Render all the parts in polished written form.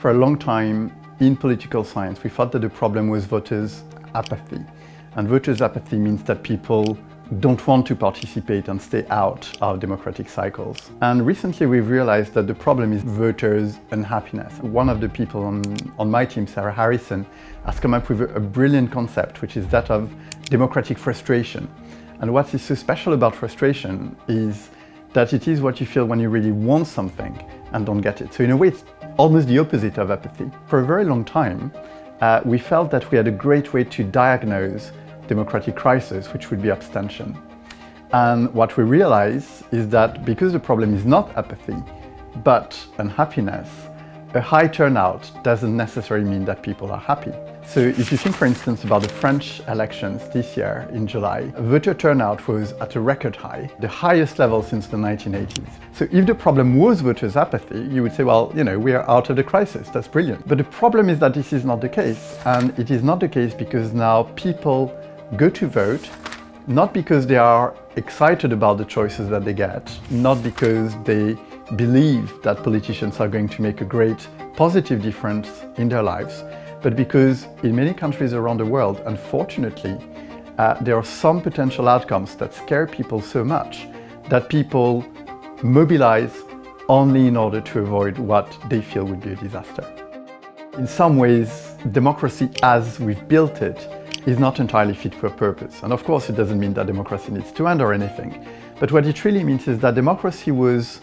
For a long time in political science, we thought that the problem was voters' apathy. And voters' apathy means that people don't want to participate and stay out of democratic cycles. And recently we've realized that the problem is voters' unhappiness. One of the people on my team, Sarah Harrison, has come up with a brilliant concept, which is that of democratic frustration. And what is so special about frustration is that it is what you feel when you really want something and don't get it. So in a way, it's almost the opposite of apathy. For a very long time, we felt that we had a great way to diagnose democratic crisis, which would be abstention. And what we realize is that because the problem is not apathy, but unhappiness, a high turnout doesn't necessarily mean that people are happy. So if you think, for instance, about the French elections this year in July, voter turnout was at a record high, the highest level since the 1980s. So if the problem was voters' apathy, you would say, well, we are out of the crisis, that's brilliant. But the problem is that this is not the case. And it is not the case because now people go to vote, not because they are excited about the choices that they get, not because they believe that politicians are going to make a great positive difference in their lives, but because in many countries around the world, unfortunately, there are some potential outcomes that scare people so much that people mobilize only in order to avoid what they feel would be a disaster. In some ways, democracy as we've built it is not entirely fit for purpose. And of course, it doesn't mean that democracy needs to end or anything. But what it really means is that democracy was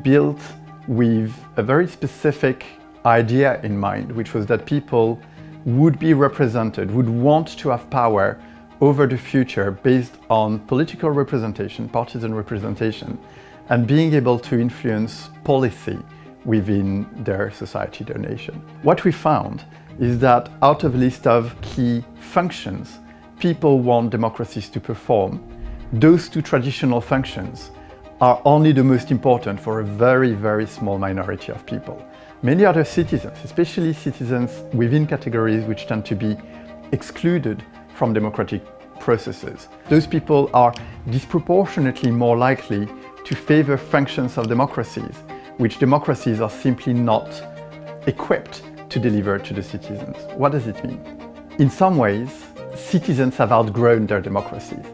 built with a very specific idea in mind, which was that people would be represented, would want to have power over the future based on political representation, partisan representation, and being able to influence policy within their society, their nation. What we found is that out of a list of key functions people want democracies to perform, those two traditional functions are only the most important for a very, very small minority of people. Many other citizens, especially citizens within categories which tend to be excluded from democratic processes, those people are disproportionately more likely to favor functions of democracies, which democracies are simply not equipped to deliver to the citizens. What does it mean? In some ways, citizens have outgrown their democracies.